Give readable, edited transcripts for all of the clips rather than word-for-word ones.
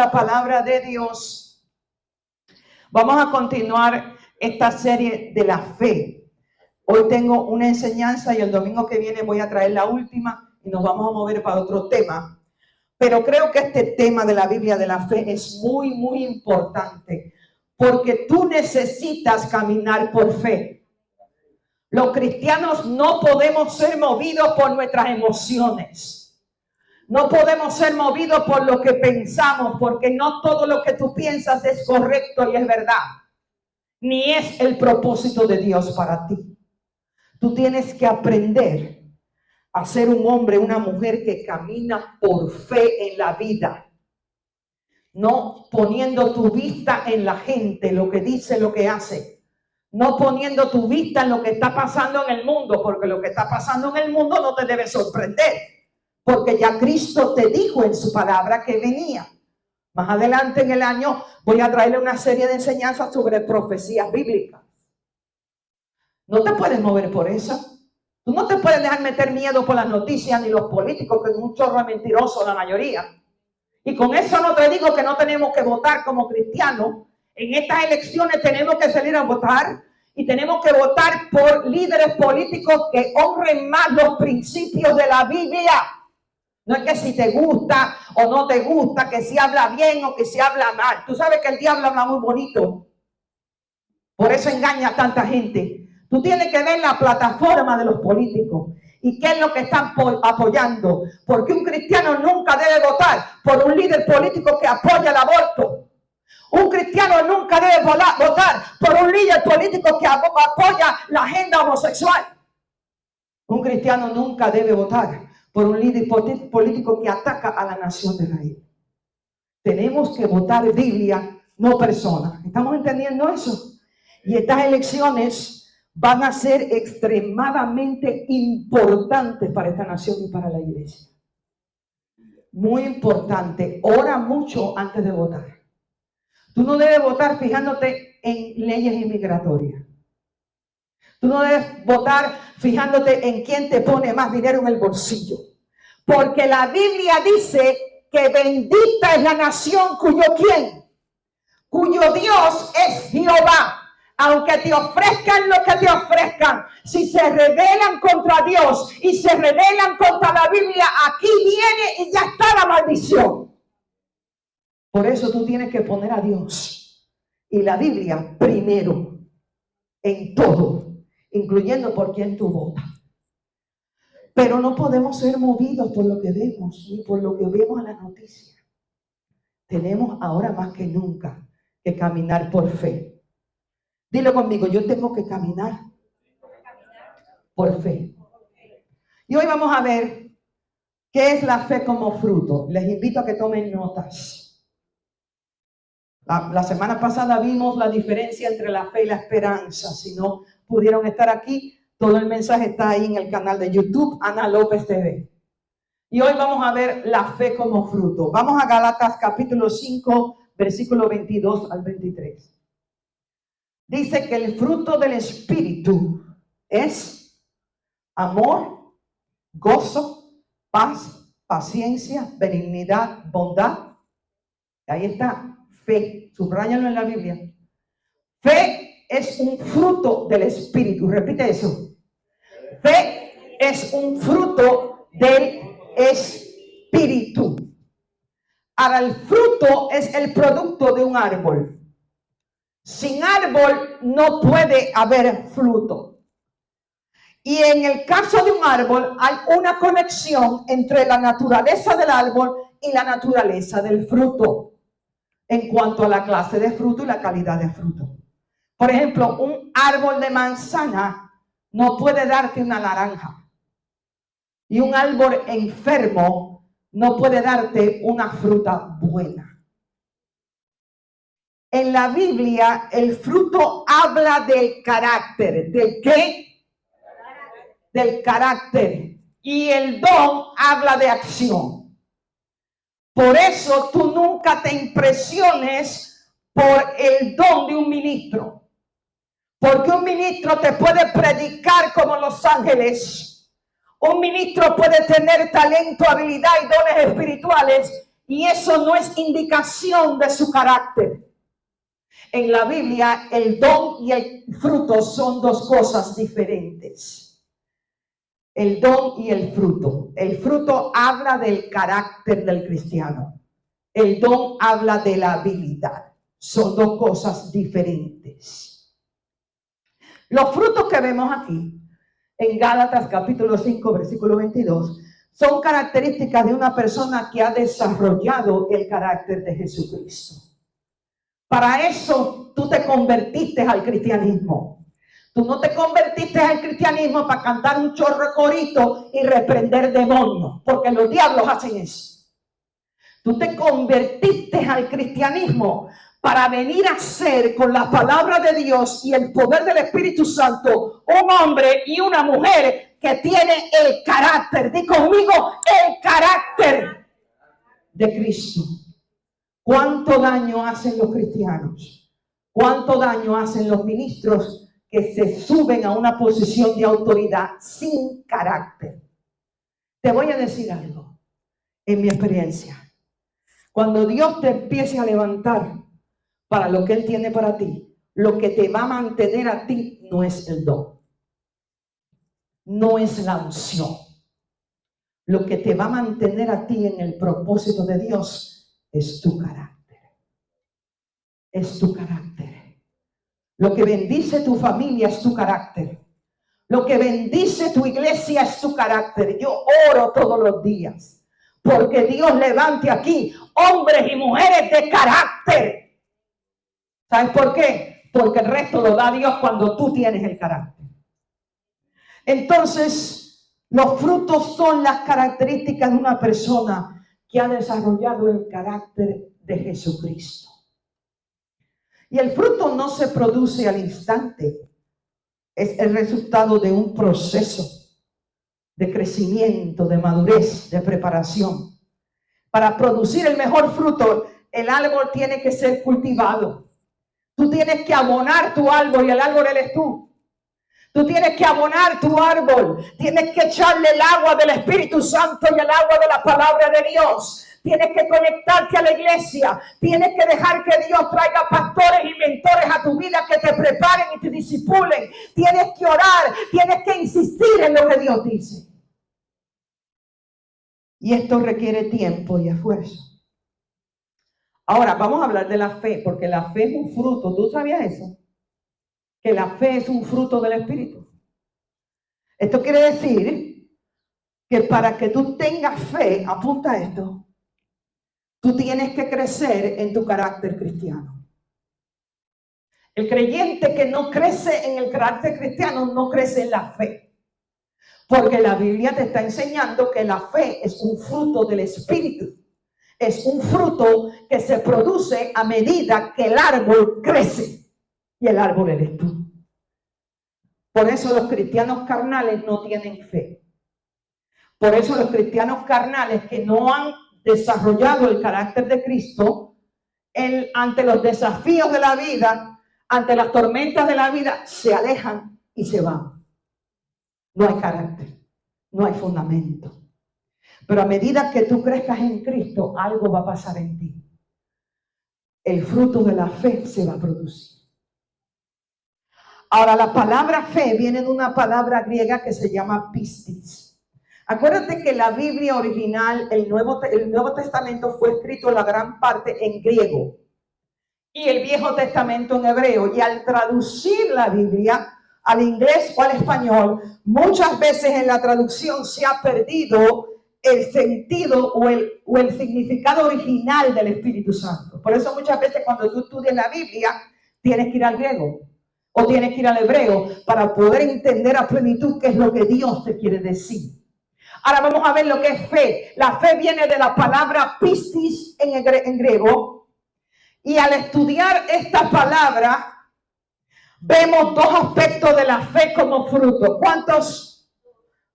la palabra de Dios. Vamos a continuar esta serie de la fe. Hoy tengo una enseñanza y el domingo que viene voy a traer la última y nos vamos a mover para otro tema. Pero creo que este tema de la Biblia de la fe es muy, muy importante porque tú necesitas caminar por fe. Los cristianos no podemos ser movidos por nuestras emociones. No podemos ser movidos por lo que pensamos, porque no todo lo que tú piensas es correcto y es verdad. Ni es el propósito de Dios para ti. Tú tienes que aprender a ser un hombre, una mujer que camina por fe en la vida. No poniendo tu vista en la gente, lo que dice, lo que hace. No poniendo tu vista en lo que está pasando en el mundo, porque lo que está pasando en el mundo no te debe sorprender. Porque ya Cristo te dijo en su palabra que venía. Más adelante en el año voy a traerle una serie de enseñanzas sobre profecías bíblicas. No te puedes mover por eso. Tú no te puedes dejar meter miedo por las noticias ni los políticos, que es un chorro mentiroso la mayoría. Y con eso no te digo que no tenemos que votar como cristianos. En estas elecciones tenemos que salir a votar y tenemos que votar por líderes políticos que honren más los principios de la Biblia. No es que si te gusta o no te gusta, que si habla bien o que si habla mal. Tú sabes que el diablo habla muy bonito. Por eso engaña a tanta gente. Tú tienes que ver la plataforma de los políticos y qué es lo que están apoyando. Porque un cristiano nunca debe votar por un líder político que apoya el aborto. Un cristiano nunca debe votar por un líder político que apoya la agenda homosexual. Un cristiano nunca debe votar por un líder político que ataca a la nación de Israel. Tenemos que votar Biblia, no personas. ¿Estamos entendiendo eso? Y estas elecciones van a ser extremadamente importantes para esta nación y para la iglesia. Muy importante. Ora mucho antes de votar. Tú no debes votar fijándote en leyes inmigratorias. Tú no debes votar fijándote en quién te pone más dinero en el bolsillo. Porque la Biblia dice que bendita es la nación cuyo Dios es Jehová. Aunque te ofrezcan lo que te ofrezcan, si se rebelan contra Dios y se rebelan contra la Biblia, aquí viene y ya está la maldición. Por eso tú tienes que poner a Dios y la Biblia primero en todo, incluyendo por quién tú votas. Pero no podemos ser movidos por lo que vemos ni por lo que vemos en las noticias. Tenemos ahora más que nunca que caminar por fe. Dilo conmigo, yo tengo que caminar por fe. Y hoy vamos a ver qué es la fe como fruto. Les invito a que tomen notas. La semana pasada vimos la diferencia entre la fe y la esperanza. Si no pudieron estar aquí, todo el mensaje está ahí en el canal de YouTube, Ana López TV. Y hoy vamos a ver la fe como fruto. Vamos a Gálatas capítulo 5, versículo 22 al 23. Dice que el fruto del Espíritu es amor, gozo, paz, paciencia, benignidad, bondad. Ahí está, fe. Subráyalo en la Biblia. Fe es un fruto del Espíritu. Repite eso. Fe es un fruto del Espíritu. Ahora, el fruto es el producto de un árbol. Sin árbol no puede haber fruto. Y en el caso de un árbol hay una conexión entre la naturaleza del árbol y la naturaleza del fruto en cuanto a la clase de fruto y la calidad de fruto. Por ejemplo, un árbol de manzana no puede darte una naranja. Y un árbol enfermo no puede darte una fruta buena. En la Biblia, el fruto habla del carácter. ¿Del qué? Del carácter. Y el don habla de acción. Por eso tú nunca te impresiones por el don de un ministro. Porque un ministro te puede predicar como los ángeles. Un ministro puede tener talento, habilidad y dones espirituales. Y eso no es indicación de su carácter. En la Biblia, el don y el fruto son dos cosas diferentes. El don y el fruto. El fruto habla del carácter del cristiano. El don habla de la habilidad. Son dos cosas diferentes. Los frutos que vemos aquí, en Gálatas capítulo 5, versículo 22, son características de una persona que ha desarrollado el carácter de Jesucristo. Para eso tú te convertiste al cristianismo. Tú no te convertiste al cristianismo para cantar un chorro de corito y reprender demonios, porque los diablos hacen eso. Tú te convertiste al cristianismo para venir a ser, con la palabra de Dios y el poder del Espíritu Santo, un hombre y una mujer que tiene el carácter, di conmigo, el carácter de Cristo. ¿Cuánto daño hacen los cristianos? ¿Cuánto daño hacen los ministros que se suben a una posición de autoridad sin carácter? Te voy a decir algo, en mi experiencia. Cuando Dios te empiece a levantar para lo que Él tiene para ti, lo que te va a mantener a ti no es el don, no es la unción. Lo que te va a mantener a ti en el propósito de Dios es tu carácter. Es tu carácter. Lo que bendice tu familia es tu carácter. Lo que bendice tu iglesia es tu carácter. Yo oro todos los días porque Dios levante aquí hombres y mujeres de carácter. ¿Sabes por qué? Porque el resto lo da Dios cuando tú tienes el carácter. Entonces, los frutos son las características de una persona que ha desarrollado el carácter de Jesucristo. Y el fruto no se produce al instante. Es el resultado de un proceso de crecimiento, de madurez, de preparación. Para producir el mejor fruto, el árbol tiene que ser cultivado. Tú tienes que abonar tu árbol y el árbol eres tú. Tú tienes que abonar tu árbol. Tienes que echarle el agua del Espíritu Santo y el agua de la palabra de Dios. Tienes que conectarte a la iglesia. Tienes que dejar que Dios traiga pastores y mentores a tu vida que te preparen y te disipulen. Tienes que orar. Tienes que insistir en lo que Dios dice. Y esto requiere tiempo y esfuerzo. Ahora vamos a hablar de la fe, porque la fe es un fruto. ¿Tú sabías eso? Que la fe es un fruto del Espíritu. Esto quiere decir que para que tú tengas fe, apunta a esto, tú tienes que crecer en tu carácter cristiano. El creyente que no crece en el carácter cristiano no crece en la fe. Porque la Biblia te está enseñando que la fe es un fruto del Espíritu. Es un fruto que se produce a medida que el árbol crece. Y el árbol eres tú. Por eso los cristianos carnales no tienen fe. Por eso los cristianos carnales que no han desarrollado el carácter de Cristo, ante los desafíos de la vida, ante las tormentas de la vida, se alejan y se van. No hay carácter, no hay fundamento. Pero a medida que tú crezcas en Cristo, algo va a pasar en ti. El fruto de la fe se va a producir. Ahora, la palabra fe viene de una palabra griega que se llama pistis. Acuérdate que la Biblia original, el Nuevo Testamento fue escrito la gran parte en griego y el Viejo Testamento en hebreo. Y al traducir la Biblia al inglés o al español, muchas veces en la traducción se ha perdido el sentido o el significado original del Espíritu Santo. Por eso muchas veces cuando tú estudias la Biblia, tienes que ir al griego o tienes que ir al hebreo para poder entender a plenitud qué es lo que Dios te quiere decir. Ahora vamos a ver lo que es fe. La fe viene de la palabra pistis en griego. Y al estudiar esta palabra, vemos dos aspectos de la fe como fruto. ¿Cuántos?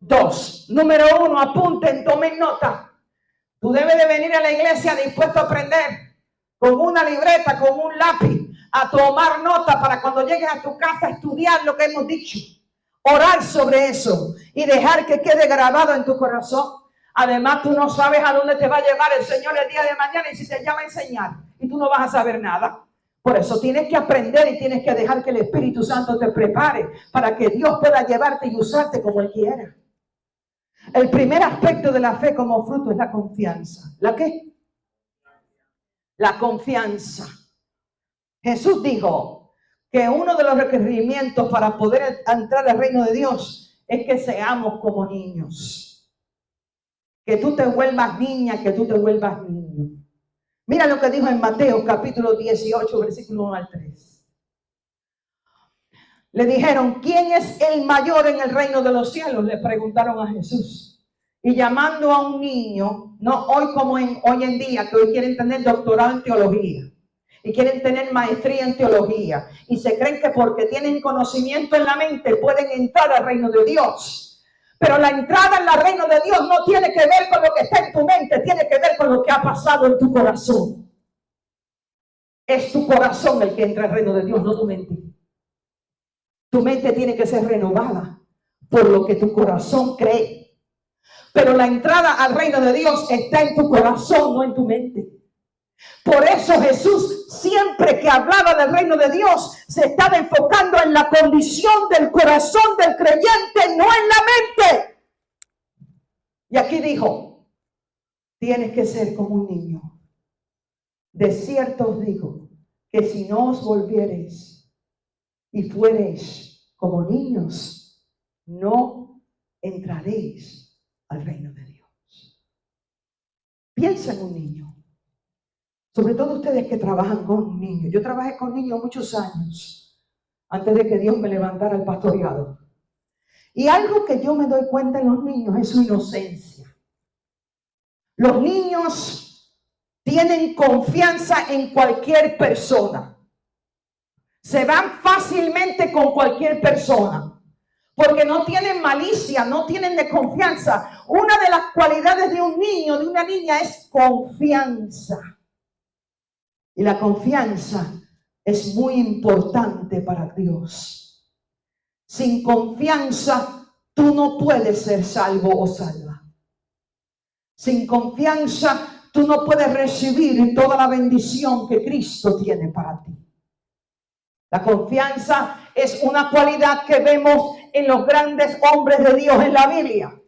Dos. Número uno, apunten, tomen nota. Tú debes de venir a la iglesia dispuesto a aprender, con una libreta, con un lápiz, a tomar nota para cuando llegues a tu casa estudiar lo que hemos dicho. Orar sobre eso y dejar que quede grabado en tu corazón. Además, tú no sabes a dónde te va a llevar el Señor el día de mañana y si te llama a enseñar. Y tú no vas a saber nada. Por eso tienes que aprender y tienes que dejar que el Espíritu Santo te prepare para que Dios pueda llevarte y usarte como Él quiera. El primer aspecto de la fe como fruto es la confianza. ¿La qué? La confianza. Jesús dijo que uno de los requerimientos para poder entrar al reino de Dios es que seamos como niños. Que tú te vuelvas niña, que tú te vuelvas niño. Mira lo que dijo en Mateo capítulo 18, versículo 1 al 3. Le dijeron, ¿quién es el mayor en el reino de los cielos? Le preguntaron a Jesús. Y llamando a un niño, no hoy como hoy en día, que hoy quieren tener doctorado en teología. Y quieren tener maestría en teología. Y se creen que porque tienen conocimiento en la mente pueden entrar al reino de Dios. Pero la entrada en el reino de Dios no tiene que ver con lo que está en tu mente. Tiene que ver con lo que ha pasado en tu corazón. Es tu corazón el que entra al reino de Dios, no tu mente. Tu mente tiene que ser renovada por lo que tu corazón cree. Pero la entrada al reino de Dios está en tu corazón, no en tu mente. Por eso Jesús, siempre que hablaba del reino de Dios, se estaba enfocando en la condición del corazón del creyente, no en la mente. Y aquí dijo, tienes que ser como un niño. De cierto os digo, que si no os volviereis y fuereis como niños, no entraréis al reino de Dios. Piensa en un niño. Sobre todo ustedes que trabajan con niños. Yo trabajé con niños muchos años antes de que Dios me levantara el pastoreado. Y algo que yo me doy cuenta en los niños es su inocencia. Los niños tienen confianza en cualquier persona. Se van fácilmente con cualquier persona. Porque no tienen malicia, no tienen desconfianza. Una de las cualidades de un niño, de una niña, es confianza. Y la confianza es muy importante para Dios. Sin confianza, tú no puedes ser salvo o salva. Sin confianza, tú no puedes recibir toda la bendición que Cristo tiene para ti. La confianza es una cualidad que vemos en los grandes hombres de Dios en la Biblia.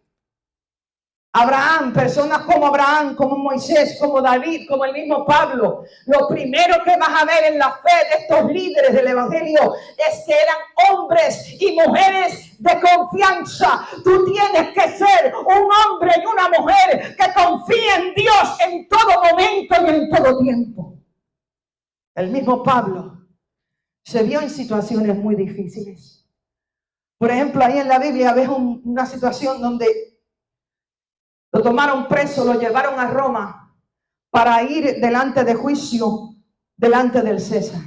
Abraham, personas como Abraham, como Moisés, como David, como el mismo Pablo. Lo primero que vas a ver en la fe de estos líderes del evangelio es que eran hombres y mujeres de confianza. Tú tienes que ser un hombre y una mujer que confíe en Dios en todo momento y en todo tiempo. El mismo Pablo se vio en situaciones muy difíciles. Por ejemplo, ahí en la Biblia ves una situación donde lo tomaron preso, lo llevaron a Roma para ir delante de juicio, delante del César.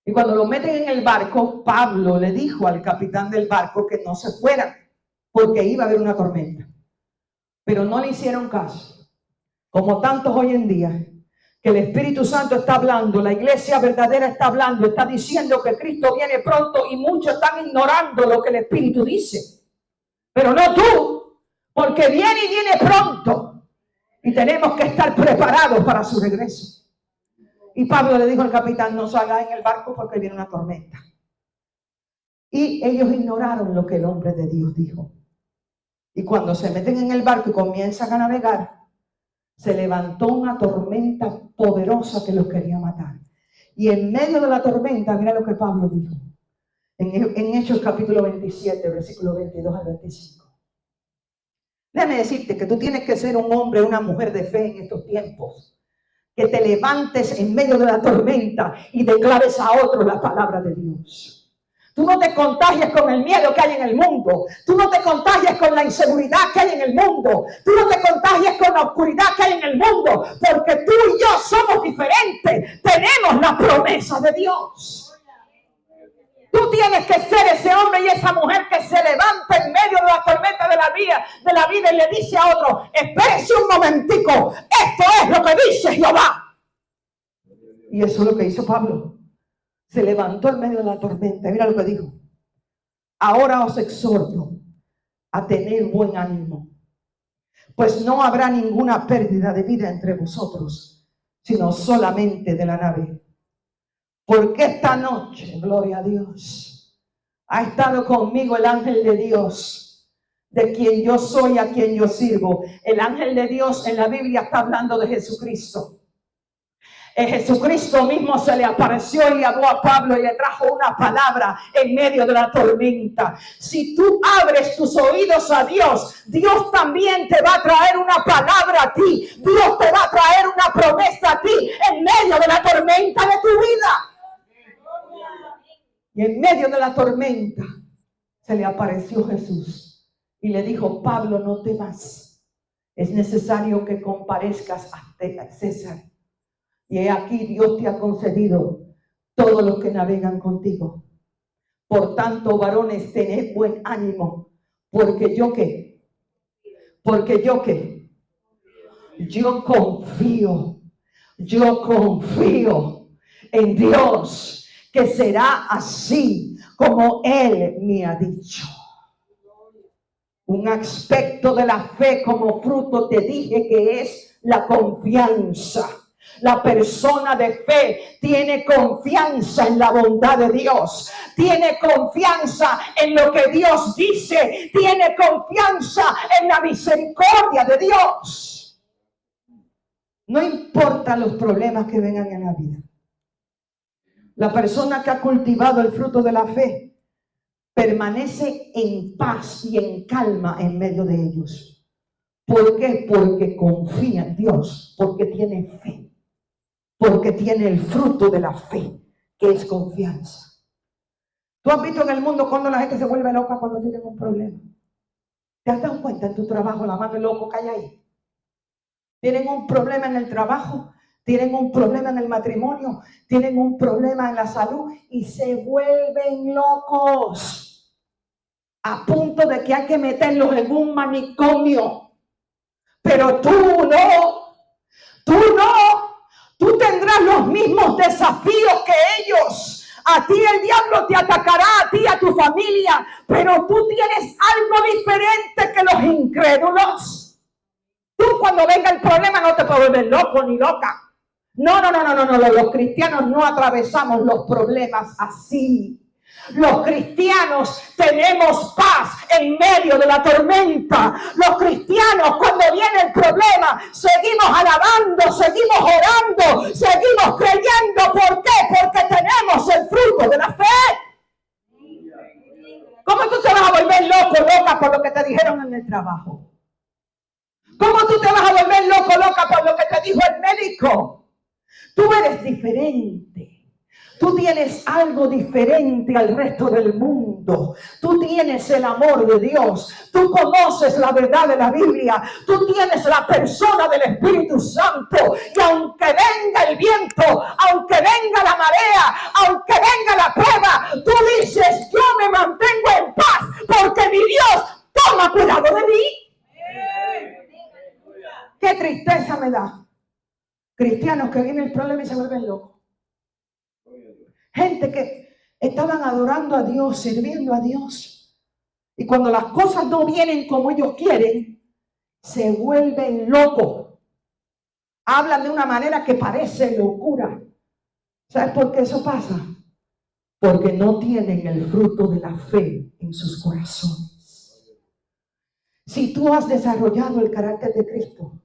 Y cuando lo meten en el barco, Pablo le dijo al capitán del barco que no se fuera, porque iba a haber una tormenta. Pero no le hicieron caso, como tantos hoy en día, que el Espíritu Santo está hablando, la iglesia verdadera está hablando, está diciendo que Cristo viene pronto y muchos están ignorando lo que el Espíritu dice. Pero no tú. Porque viene y viene pronto. Y tenemos que estar preparados para su regreso. Y Pablo le dijo al capitán, no salga en el barco porque viene una tormenta. Y ellos ignoraron lo que el hombre de Dios dijo. Y cuando se meten en el barco y comienzan a navegar, se levantó una tormenta poderosa que los quería matar. Y en medio de la tormenta, mira lo que Pablo dijo. En Hechos capítulo 27, versículo 22 al 25. Déjame decirte que tú tienes que ser un hombre, una mujer de fe en estos tiempos. Que te levantes en medio de la tormenta y declares a otros la palabra de Dios. Tú no te contagies con el miedo que hay en el mundo. Tú no te contagies con la inseguridad que hay en el mundo. Tú no te contagies con la oscuridad que hay en el mundo. Porque tú y yo somos diferentes. Tenemos la promesa de Dios. Tú tienes que ser ese hombre y esa mujer que se levanta en medio de la tormenta de la vida y le dice a otro, espérese un momentico, esto es lo que dice Jehová. Y eso es lo que hizo Pablo. Se levantó en medio de la tormenta. Mira lo que dijo. Ahora os exhorto a tener buen ánimo, pues no habrá ninguna pérdida de vida entre vosotros, sino solamente de la nave. Porque esta noche, gloria a Dios, ha estado conmigo el ángel de Dios, de quien yo soy, a quien yo sirvo. El ángel de Dios en la Biblia está hablando de Jesucristo. Jesucristo mismo se le apareció y le habló a Pablo y le trajo una palabra en medio de la tormenta. Si tú abres tus oídos a Dios, Dios también te va a traer una palabra a ti. Dios te va a traer una promesa a ti en medio de la tormenta de tu vida. Y en medio de la tormenta se le apareció Jesús y le dijo: Pablo, no temas. Es necesario que comparezcas ante César. Y he aquí, Dios te ha concedido todos los que navegan contigo. Por tanto, varones, tened buen ánimo, porque yo qué, yo confío en Dios, que será así como Él me ha dicho. Un aspecto de la fe como fruto, te dije, que es la confianza. La persona de fe tiene confianza en la bondad de Dios, tiene confianza en lo que Dios dice, tiene confianza en la misericordia de Dios. No importa los problemas que vengan en la vida. La persona que ha cultivado el fruto de la fe permanece en paz y en calma en medio de ellos. ¿Por qué? Porque confía en Dios, porque tiene fe. Porque tiene el fruto de la fe, que es confianza. ¿Tú has visto en el mundo cuando la gente se vuelve loca cuando tienen un problema? ¿Te has dado cuenta en tu trabajo la más de loco que hay ahí? Tienen un problema en el trabajo, tienen un problema en el matrimonio, tienen un problema en la salud y se vuelven locos. A punto de que hay que meterlos en un manicomio. Pero tú no. Tú tendrás los mismos desafíos que ellos. A ti el diablo te atacará, a ti, a tu familia, pero tú tienes algo diferente que los incrédulos. Tú, cuando venga el problema, no te puedes volver loco ni loca. No. Los cristianos no atravesamos los problemas así. Los cristianos tenemos paz en medio de la tormenta. Los cristianos, cuando viene el problema, seguimos alabando, seguimos orando, seguimos creyendo. ¿Por qué? Porque tenemos el fruto de la fe. ¿Cómo tú te vas a volver loca por lo que te dijeron en el trabajo? ¿Cómo tú te vas a volver loca por lo que te dijo el médico? Tú eres diferente. Tú tienes algo diferente al resto del mundo. Tú tienes el amor de Dios. Tú conoces la verdad de la Biblia. Tú tienes la persona del Espíritu Santo. Y aunque venga el viento, aunque venga la marea, aunque venga la prueba, tú dices: yo me mantengo en paz porque mi Dios toma cuidado de mí. Qué tristeza me da. Cristianos que viene el problema y se vuelven locos. Gente que estaban adorando a Dios, sirviendo a Dios. Y cuando las cosas no vienen como ellos quieren, se vuelven locos. Hablan de una manera que parece locura. ¿Sabes por qué eso pasa? Porque no tienen el fruto de la fe en sus corazones. Si tú has desarrollado el carácter de Cristo,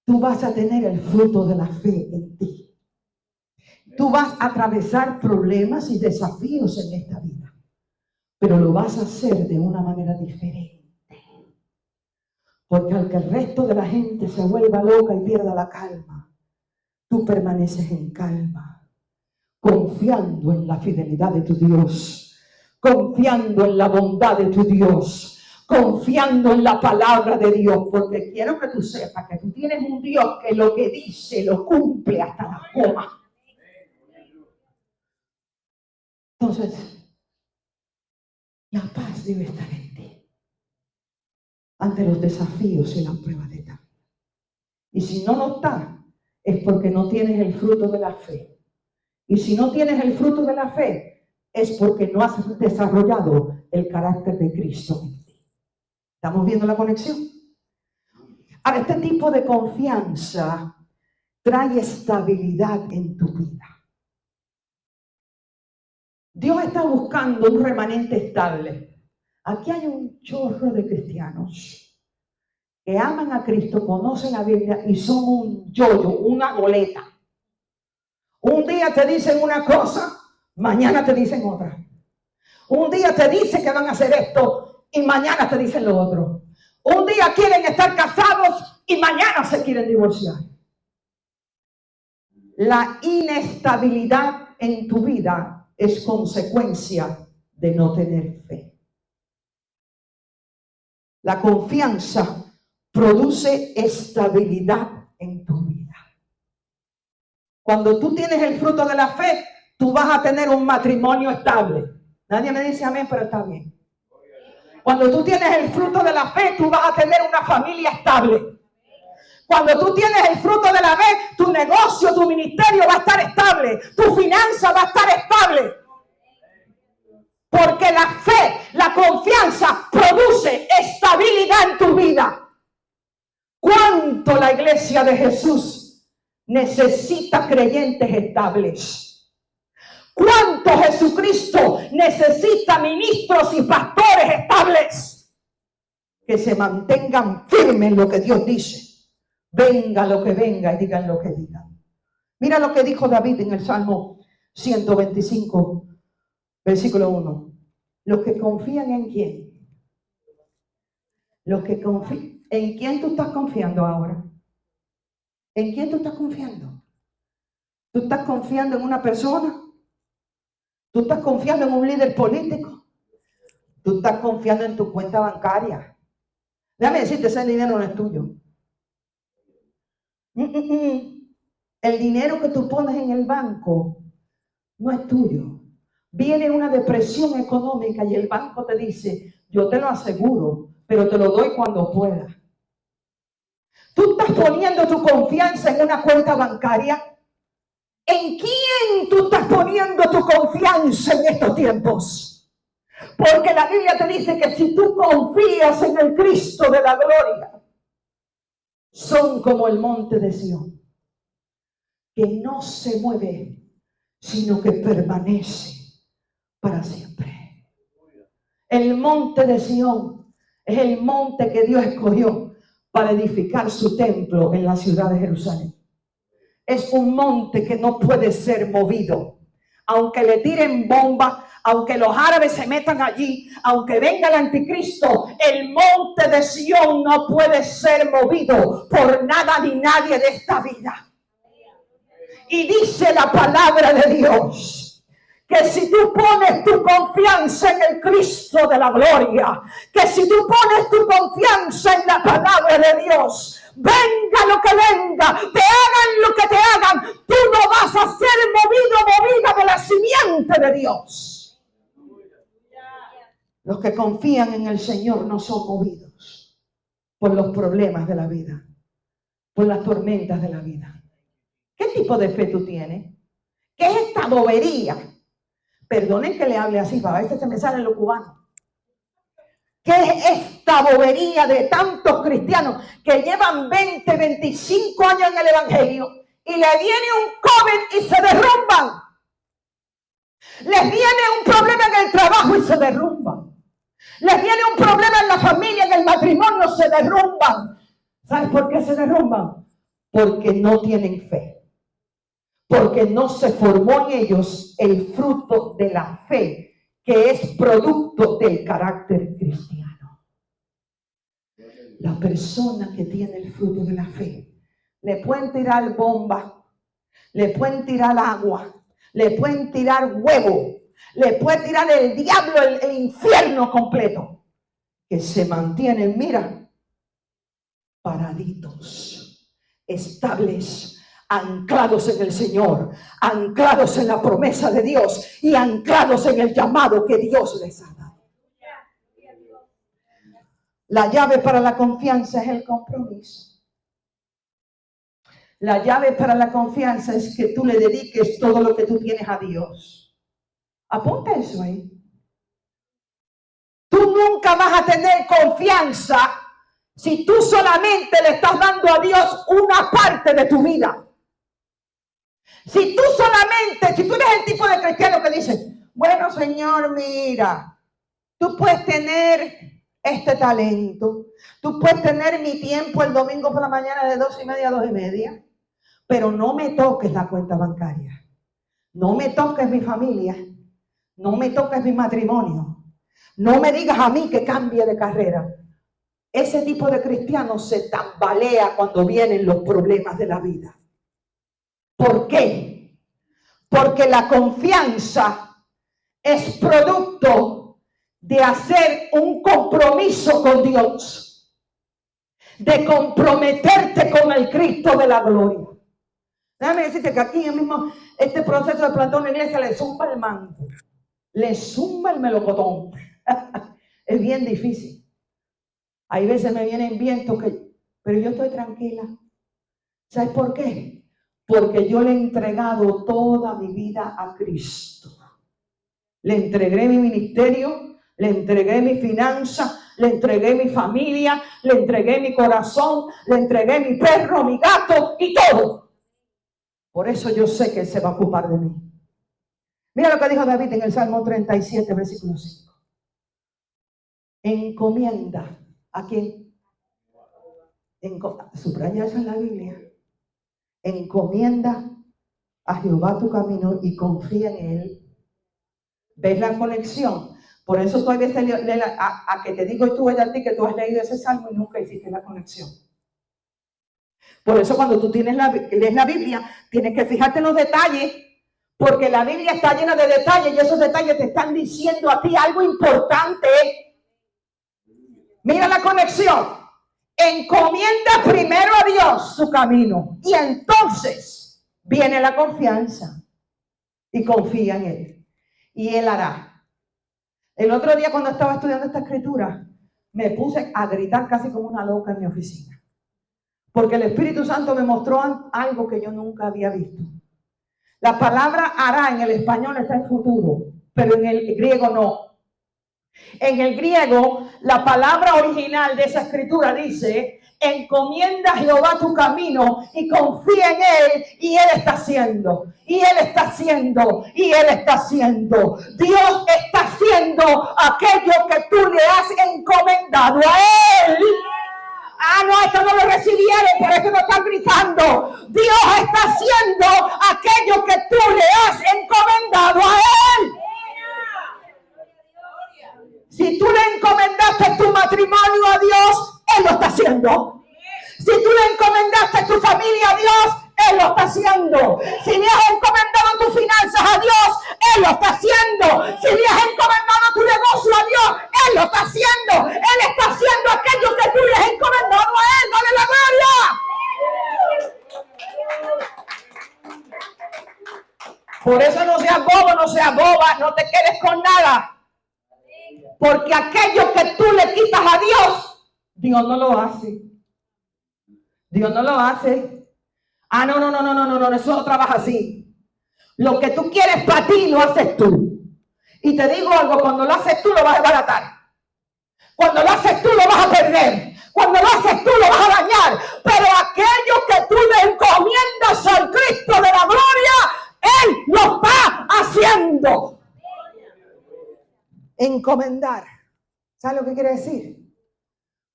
tú vas a tener el fruto de la fe en ti. Tú vas a atravesar problemas y desafíos en esta vida, pero lo vas a hacer de una manera diferente. Porque al que el resto de la gente se vuelva loca y pierda la calma, tú permaneces en calma, confiando en la fidelidad de tu Dios, confiando en la bondad de tu Dios, confiando en la palabra de Dios. Porque quiero que tú sepas que tú tienes un Dios que lo que dice lo cumple hasta la coma. Entonces, la paz debe estar en ti ante los desafíos y las pruebas de vida. Y si no lo está, es porque no tienes el fruto de la fe. Y si no tienes el fruto de la fe, es porque no has desarrollado el carácter de Cristo en ti. ¿Estamos viendo la conexión? Ahora, este tipo de confianza trae estabilidad en tu vida. Dios está buscando un remanente estable. Aquí hay un chorro de cristianos que aman a Cristo, conocen la Biblia y son un yoyo, una goleta. Un día te dicen una cosa, mañana te dicen otra. Un día te dicen que van a hacer esto y mañana te dicen lo otro. Un día quieren estar casados y mañana se quieren divorciar. La inestabilidad en tu vida es consecuencia de no tener fe. La confianza produce estabilidad en tu vida. Cuando tú tienes el fruto de la fe, tú vas a tener un matrimonio estable. Nadie me dice amén, pero está bien. Cuando tú tienes el fruto de la fe, tú vas a tener una familia estable. Cuando tú tienes el fruto de la fe, tu negocio, tu ministerio va a estar estable. Tu finanza va a estar estable. Porque la fe, la confianza produce estabilidad en tu vida. ¿Cuánto la iglesia de Jesús necesita creyentes estables? ¿Cuánto Jesucristo necesita ministros y pastores estables? Que se mantengan firmes en lo que Dios dice. Venga lo que venga y digan lo que digan. Mira lo que dijo David en el Salmo 125, versículo 1. Los que confían en quién. Los que confían. ¿En quién tú estás confiando ahora? ¿En quién tú estás confiando? ¿Tú estás confiando en una persona? ¿Tú estás confiando en un líder político? ¿Tú estás confiando en tu cuenta bancaria? Déjame decirte, ese dinero no es tuyo. El dinero que tú pones en el banco no es tuyo. Viene una depresión económica y el banco te dice, yo te lo aseguro, pero te lo doy cuando pueda. ¿Tú estás poniendo tu confianza en una cuenta bancaria? ¿En quién tú estás poniendo tu confianza en estos tiempos? Porque la Biblia te dice que si tú confías en el Cristo de la gloria, son como el monte de Sión, que no se mueve, sino que permanece para siempre. El monte de Sión es el monte que Dios escogió para edificar su templo en la ciudad de Jerusalén. Es un monte que no puede ser movido. Aunque le tiren bomba, aunque los árabes se metan allí, aunque venga el anticristo, el monte de Sión no puede ser movido por nada ni nadie de esta vida. Y dice la palabra de Dios que si tú pones tu confianza en el Cristo de la gloria, que si tú pones tu confianza en la palabra de Dios, venga lo que venga, te hagan lo que te hagan, tú no vas a ser movida de la simiente de Dios. Los que confían en el Señor no son movidos por los problemas de la vida, por las tormentas de la vida. ¿Qué tipo de fe tú tienes? ¿Qué es esta bobería? Perdonen que le hable así, a veces se me sale lo cubano. ¿Qué es esta bobería de tantos cristianos que llevan 20, 25 años en el evangelio y le viene un COVID y se derrumban? Les viene un problema en el trabajo y se derrumban. Les viene un problema en la familia, en el matrimonio, se derrumban. ¿Sabes por qué se derrumban? Porque no tienen fe. Porque no se formó en ellos el fruto de la fe, que es producto del carácter cristiano. La persona que tiene el fruto de la fe, le pueden tirar bomba, le pueden tirar agua, le pueden tirar huevo, le puede tirar el diablo, el infierno completo, que se mantienen, mira, paraditos, estables, anclados en el Señor, anclados en la promesa de Dios y anclados en el llamado que Dios les ha dado. La llave para la confianza es el compromiso. La llave para la confianza es que tú le dediques todo lo que tú tienes a Dios. Apunta eso ahí. Tú nunca vas a tener confianza si tú solamente le estás dando a Dios una parte de tu vida. Si tú eres el tipo de cristiano que dice, bueno, Señor, mira, tú puedes tener este talento, tú puedes tener mi tiempo el domingo por la mañana de 2:30 a 2:30, pero no me toques la cuenta bancaria, no me toques mi familia, no me toques mi matrimonio, no me digas a mí que cambie de carrera. Ese tipo de cristiano se tambalea cuando vienen los problemas de la vida. ¿Por qué? Porque la confianza es producto de hacer un compromiso con Dios, de comprometerte con el Cristo de la gloria. Déjame decirte que aquí mismo este proceso de plantar una iglesia le zumba el mango, le zumba el melocotón. Es bien difícil. Hay veces me vienen vientos pero yo estoy tranquila. ¿Sabes por qué? Porque yo le he entregado toda mi vida a Cristo. Le entregué mi ministerio, le entregué mi finanza, le entregué mi familia, le entregué mi corazón, le entregué mi perro, mi gato y todo. Por eso yo sé que Él se va a ocupar de mí. Mira lo que dijo David en el Salmo 37, versículo 5. Encomienda. ¿A quién? Subraya eso en la Biblia. Encomienda a Jehová tu camino y confía en Él. ¿Ves la conexión? Por eso tú a veces a que te digo tú a ti que tú has leído ese salmo y nunca hiciste la conexión. Por eso cuando tú lees la Biblia, tienes que fijarte en los detalles, porque la Biblia está llena de detalles y esos detalles te están diciendo a ti algo importante. Mira la conexión. Encomienda primero a Dios su camino y entonces viene la confianza y confía en Él y Él hará. El otro día cuando estaba estudiando esta escritura me puse a gritar casi como una loca en mi oficina porque el Espíritu Santo me mostró algo que yo nunca había visto. La palabra hará en el español está en futuro, pero en el griego no. En el griego, la palabra original de esa escritura dice, encomienda a Jehová tu camino y confía en Él, y Él está haciendo, y Él está haciendo, y Él está haciendo. Dios está haciendo aquello que tú le has encomendado a Él. Ah, no, esto no lo recibieron, por eso no están gritando. Dios está haciendo aquello que tú le has encomendado a Él. Si tú le encomendaste tu matrimonio a Dios, Él lo está haciendo. Si tú le encomendaste tu familia a Dios, Él lo está haciendo. Si le has encomendado tus finanzas a Dios, Él lo está haciendo. Si le has encomendado tu negocio a Dios, Él lo está haciendo. Él está haciendo aquello que tú le has encomendado a Él. ¡Dale la gloria! Por eso no seas bobo, no seas boba, no te quedes con nada. Porque aquello que tú le quitas a Dios, Dios no lo hace. Dios no lo hace. Ah, no, eso no trabaja así. Lo que tú quieres para ti, lo haces tú. Y te digo algo, cuando lo haces tú, lo vas a desbaratar. Cuando lo haces tú, lo vas a perder. Cuando lo haces tú, lo vas a dañar. Pero aquello que tú le encomiendas al Cristo de la gloria, Él lo está haciendo. Encomendar. ¿Sabes lo que quiere decir?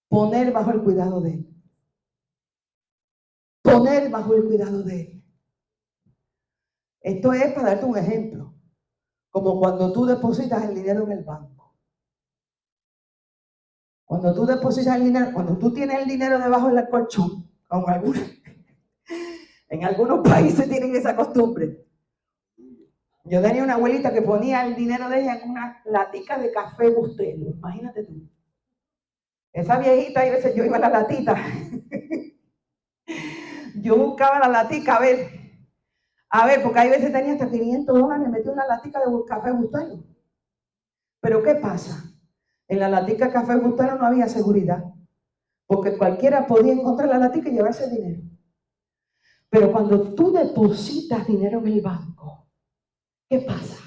Poner bajo el cuidado de Él. Poner bajo el cuidado de Él. Esto es para darte un ejemplo. Como cuando tú depositas el dinero en el banco. Cuando tú depositas el dinero, cuando tú tienes el dinero debajo del colchón, como en algunos países tienen esa costumbre. Yo tenía una abuelita que ponía el dinero de ella en una latica de café Bustelo. Imagínate tú. Esa viejita, y a veces yo iba a la latita. Yo buscaba la latica, a ver, porque hay veces tenía hasta $500, metí una latica de café Bustelo. Pero ¿qué pasa? En la latica de café Bustelo no había seguridad. Porque cualquiera podía encontrar la latica y llevarse el dinero. Pero cuando tú depositas dinero en el banco, ¿qué pasa?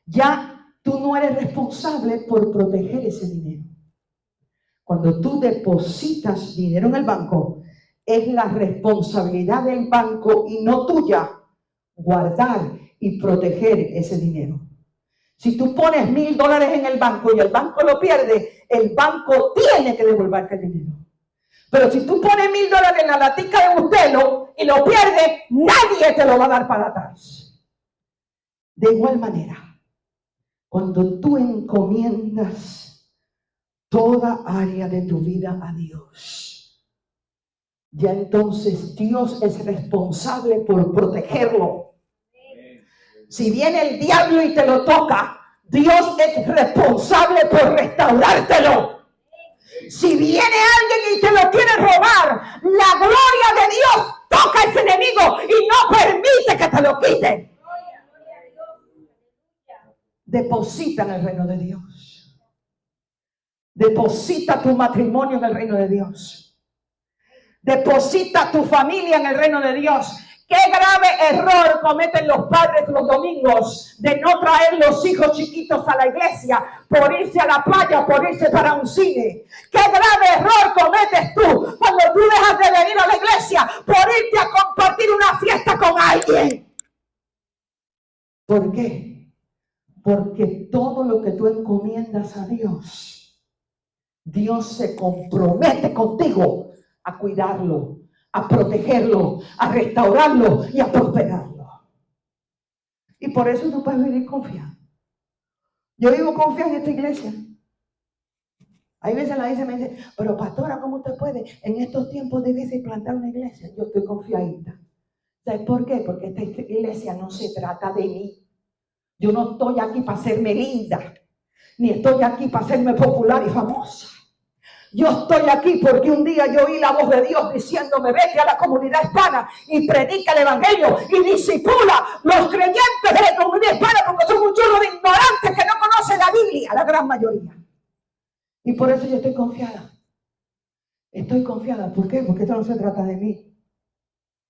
Ya tú no eres responsable por proteger ese dinero. Cuando tú depositas dinero en el banco, es la responsabilidad del banco y no tuya guardar y proteger ese dinero. Si tú pones $1,000 en el banco y el banco lo pierde, el banco tiene que devolverte el dinero. Pero si tú pones $1,000 en la latica de Bustelo y lo pierdes, nadie te lo va a dar para atrás. De igual manera, cuando tú encomiendas toda área de tu vida a Dios, ya entonces Dios es responsable por protegerlo. Si viene el diablo y te lo toca, Dios es responsable por restaurártelo. Si viene alguien y te lo quiere robar, la gloria de Dios toca a ese enemigo y no permite que te lo quiten. Deposita en el reino de Dios. Deposita tu matrimonio en el reino de Dios. Deposita tu familia en el reino de Dios. Qué grave error cometen los padres los domingos de no traer los hijos chiquitos a la iglesia por irse a la playa, por irse para un cine. Qué grave error cometes tú cuando tú dejas de venir a la iglesia por irte a compartir una fiesta con alguien. ¿Por qué? Porque todo lo que tú encomiendas a Dios, Dios se compromete contigo a cuidarlo, a protegerlo, a restaurarlo y a prosperarlo. Y por eso tú puedes vivir confiado. Yo vivo confiado en esta iglesia. Hay veces la iglesia me dice, pero pastora, ¿cómo usted puede en estos tiempos difíciles plantar una iglesia? Yo estoy confiadita. ¿Sabes por qué? Porque esta iglesia no se trata de mí. Yo no estoy aquí para hacerme linda, ni estoy aquí para hacerme popular y famosa. Yo estoy aquí porque un día yo oí la voz de Dios diciéndome, vete a la comunidad hispana y predica el evangelio y disipula los creyentes de la comunidad hispana, porque son un chorro de ignorantes que no conocen la Biblia, la gran mayoría. Y por eso yo estoy confiada. Estoy confiada. ¿Por qué? Porque esto no se trata de mí.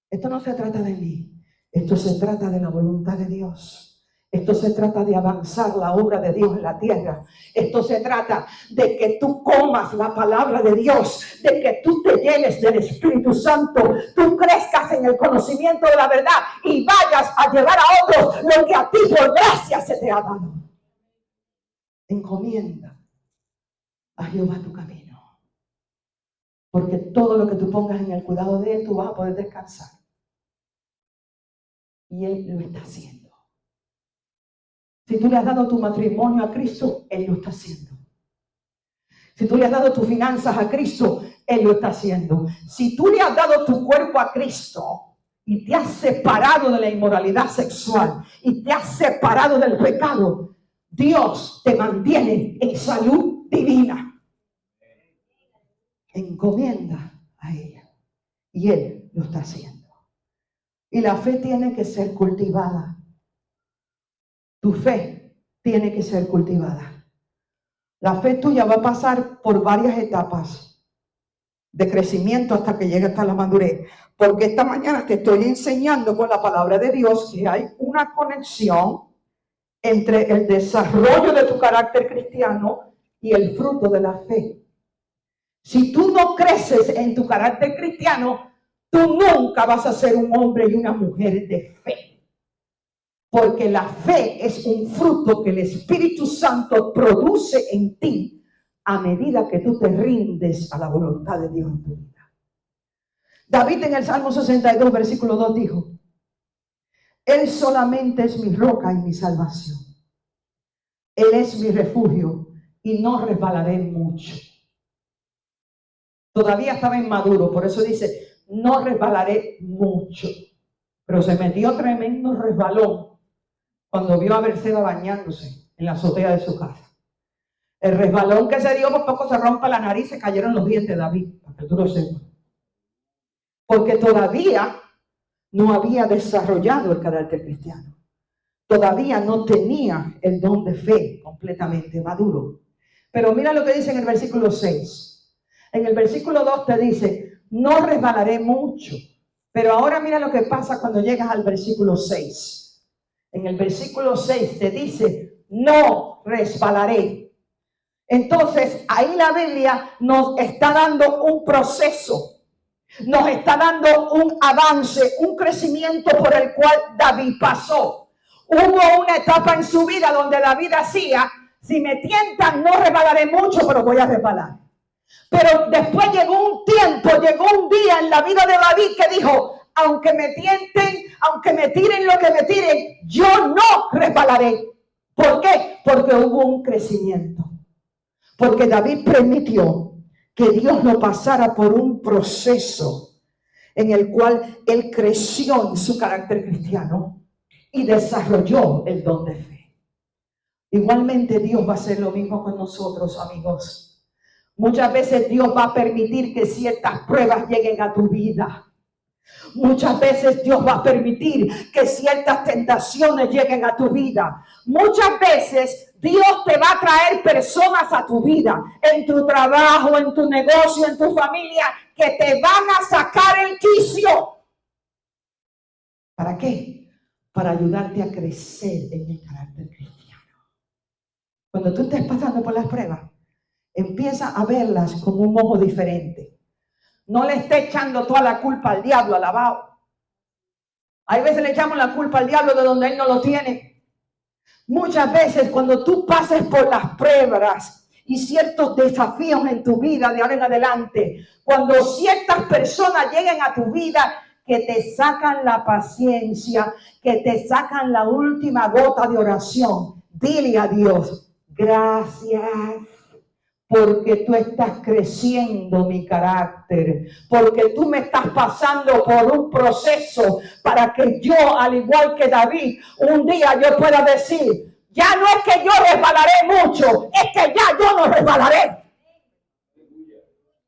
Esto no se trata de mí. Esto se trata de la voluntad de Dios. Esto se trata de avanzar la obra de Dios en la tierra. Esto se trata de que tú comas la palabra de Dios, de que tú te llenes del Espíritu Santo, tú crezcas en el conocimiento de la verdad y vayas a llevar a otros lo que a ti por gracia se te ha dado. Encomienda a Jehová tu camino, porque todo lo que tú pongas en el cuidado de Él, tú vas a poder descansar. Y Él lo está haciendo. Si tú le has dado tu matrimonio a Cristo, Él lo está haciendo. Si tú le has dado tus finanzas a Cristo, Él lo está haciendo. Si tú le has dado tu cuerpo a Cristo y te has separado de la inmoralidad sexual y te has separado del pecado, Dios te mantiene en salud divina. Encomienda a Él y Él lo está haciendo. Y la fe tiene que ser cultivada. Tu fe tiene que ser cultivada. La fe tuya va a pasar por varias etapas de crecimiento hasta que llegue hasta la madurez. Porque esta mañana te estoy enseñando con la palabra de Dios que hay una conexión entre el desarrollo de tu carácter cristiano y el fruto de la fe. Si tú no creces en tu carácter cristiano, tú nunca vas a ser un hombre y una mujer de fe. Porque la fe es un fruto que el Espíritu Santo produce en ti a medida que tú te rindes a la voluntad de Dios en tu vida. David en el Salmo 62, versículo 2 dijo, Él solamente es mi roca y mi salvación. Él es mi refugio y no resbalaré mucho. Todavía estaba inmaduro, por eso dice, no resbalaré mucho. Pero se metió tremendo resbalón cuando vio a Berseba bañándose en la azotea de su casa. El resbalón que se dio, por poco se rompe la nariz, se cayeron los dientes de David, para que tú lo sepas. Porque todavía no había desarrollado el carácter cristiano. Todavía no tenía el don de fe completamente maduro. Pero mira lo que dice en el versículo 6. En el versículo 2 te dice, no resbalaré mucho. Pero ahora mira lo que pasa cuando llegas al versículo 6. En el versículo 6 te dice, no resbalaré. Entonces, ahí la Biblia nos está dando un proceso, nos está dando un avance, un crecimiento por el cual David pasó. Hubo una etapa en su vida donde David decía, si me tientan no resbalaré mucho, pero voy a resbalar. Pero después llegó un tiempo, llegó un día en la vida de David que dijo, aunque me tienten, aunque me tiren lo que me tiren, yo no resbalaré. ¿Por qué? Porque hubo un crecimiento. Porque David permitió que Dios lo pasara por un proceso en el cual él creció en su carácter cristiano y desarrolló el don de fe. Igualmente Dios va a hacer lo mismo con nosotros, amigos. Muchas veces Dios va a permitir que ciertas pruebas lleguen a tu vida. Muchas veces Dios va a permitir que ciertas tentaciones lleguen a tu vida. Muchas veces Dios te va a traer personas a tu vida, en tu trabajo, en tu negocio, en tu familia, que te van a sacar el quicio. ¿Para qué? Para ayudarte a crecer en el carácter cristiano. Cuando tú estés pasando por las pruebas, empieza a verlas con un ojo diferente. No le esté echando toda la culpa al diablo, alabado. Hay veces le echamos la culpa al diablo de donde él no lo tiene. Muchas veces cuando tú pases por las pruebas y ciertos desafíos en tu vida de ahora en adelante, cuando ciertas personas lleguen a tu vida que te sacan la paciencia, que te sacan la última gota de oración, dile a Dios, gracias. Porque tú estás creciendo mi carácter, porque tú me estás pasando por un proceso para que yo, al igual que David, un día yo pueda decir, ya no es que yo resbalaré mucho, es que ya yo no resbalaré.